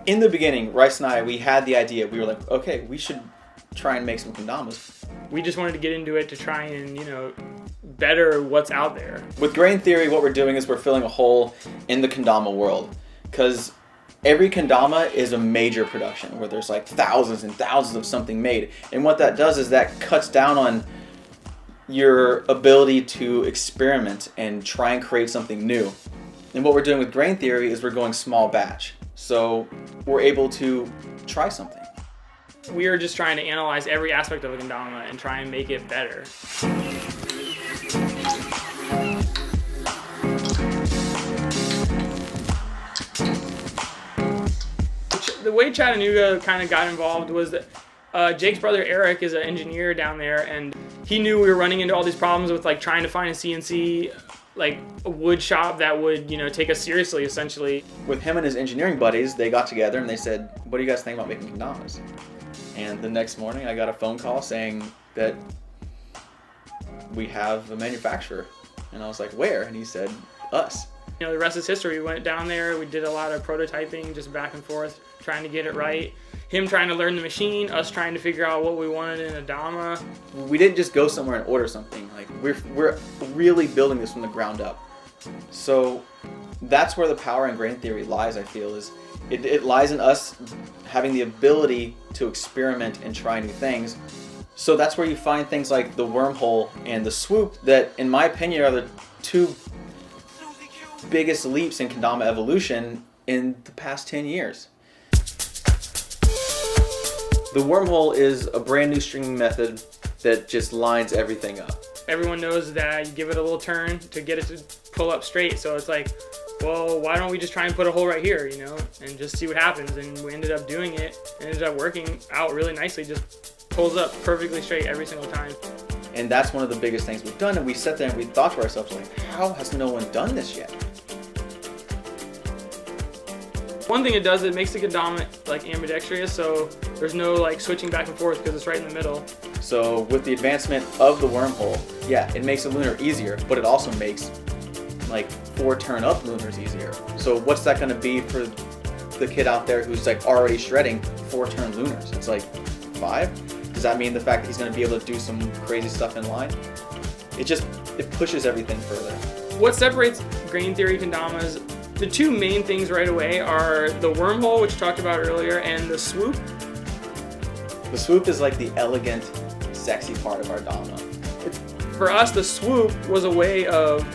In the beginning, Rice and I, we had the idea. We were like, okay, we should try and make some kendamas. We just wanted to get into it to try and, better what's out there. With Grain Theory, what we're doing is we're filling a hole in the kendama world, because every kendama is a major production where there's like thousands and thousands of something made. And what that does is that cuts down on your ability to experiment and try and create something new. And what we're doing with Grain Theory is we're going small batch. So we're able to try something. We are just trying to analyze every aspect of a kendama and try and make it better. The way Chattanooga kind of got involved was that Jake's brother Eric is an engineer down there, and he knew we were running into all these problems with like trying to find a CNC, like a wood shop that would, take us seriously, essentially. With him and his engineering buddies, they got together and they said, what do you guys think about making kendamas? And the next morning I got a phone call saying that we have a manufacturer. And I was like, where? And he said, us. The rest is history. We went down there, we did a lot of prototyping, just back and forth, trying to get it right. Him trying to learn the machine, us trying to figure out what we wanted in a dama. We didn't just go somewhere and order something. Like we're really building this from the ground up. So that's where the power in Grain Theory lies, I feel, is it lies in us having the ability to experiment and try new things. So that's where you find things like the wormhole and the swoop that, in my opinion, are the two biggest leaps in kendama evolution in the past 10 years. The wormhole is a brand new stringing method that just lines everything up. Everyone knows that you give it a little turn to get it to pull up straight, so it's like, well, why don't we just try and put a hole right here, and just see what happens. And we ended up doing it, and ended up working out really nicely, just pulls up perfectly straight every single time. And that's one of the biggest things we've done, and we sat there and we thought to ourselves, like, how has no one done this yet? One thing it does, it makes the kendama like ambidextrous, so there's no like switching back and forth because it's right in the middle. So with the advancement of the wormhole, yeah, it makes a lunar easier, but it also makes like 4 turn up lunars easier. So what's that going to be for the kid out there who's like already shredding 4 turn lunars? It's like 5? Does that mean the fact that he's going to be able to do some crazy stuff in line? It pushes everything further. What separates Grain Theory kendamas, the two main things right away are the wormhole, which we talked about earlier, and the swoop. The swoop is like the elegant, sexy part of our dama. For us, the swoop was a way of,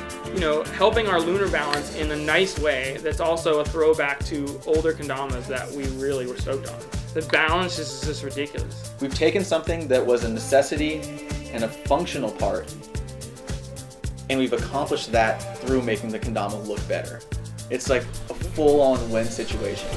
helping our lunar balance in a nice way that's also a throwback to older kendamas that we really were stoked on. The balance is just ridiculous. We've taken something that was a necessity and a functional part, and we've accomplished that through making the kendama look better. It's like a full-on win situation.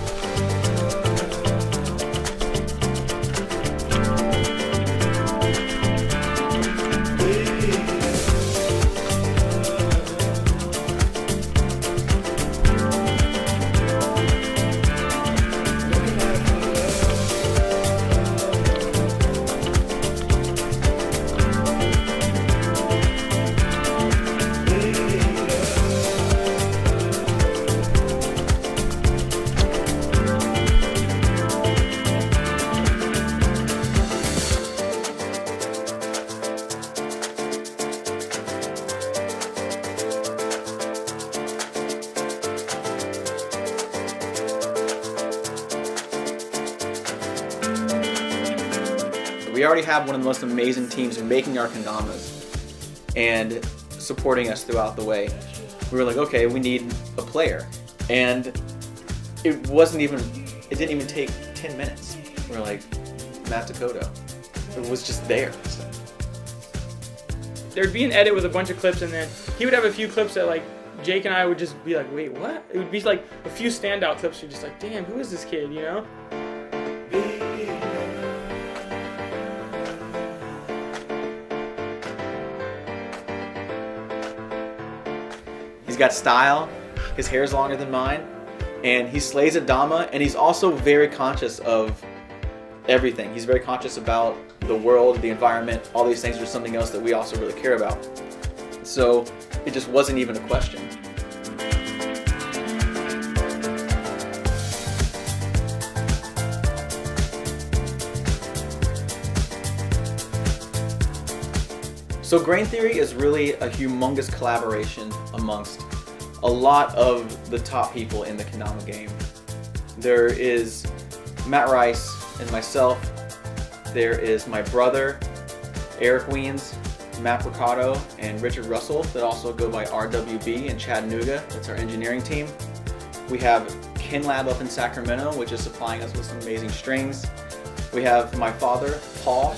We already have one of the most amazing teams making our kendamas and supporting us throughout the way. We were like, okay, we need a player. And it didn't even take 10 minutes. We were like, Matt Dakota. It was just there. There'd be an edit with a bunch of clips, and then he would have a few clips that like Jake and I would just be like, wait, what? It would be like a few standout clips. You're just like, damn, who is this kid, He's got style, his hair's longer than mine, and he slays a dama, and he's also very conscious of everything. He's very conscious about the world, the environment, all these things are something else that we also really care about. So it just wasn't even a question. So Grain Theory is really a humongous collaboration amongst a lot of the top people in the kendama game. There is Matt Rice and myself. There is my brother, Eric Weens, Matt Ricardo, and Richard Russell that also go by RWB in Chattanooga. That's our engineering team. We have KenLab up in Sacramento, which is supplying us with some amazing strings. We have my father, Paul,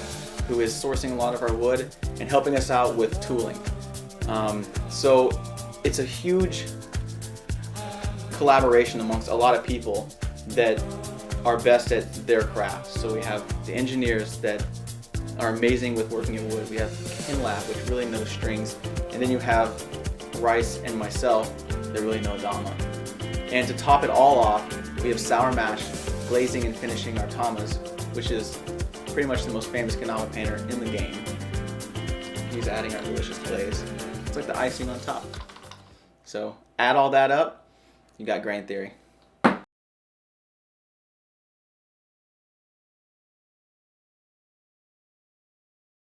who is sourcing a lot of our wood and helping us out with tooling. So it's a huge collaboration amongst a lot of people that are best at their craft. So we have the engineers that are amazing with working in wood. We have KenLab, which really knows strings. And then you have Rice and myself that really know Dama. And to top it all off, we have Sour Mash glazing and finishing our tamas, which is pretty much the most famous kendama painter in the game. He's adding our delicious glaze. It's like the icing on top. So add all that up, you got Grain Theory.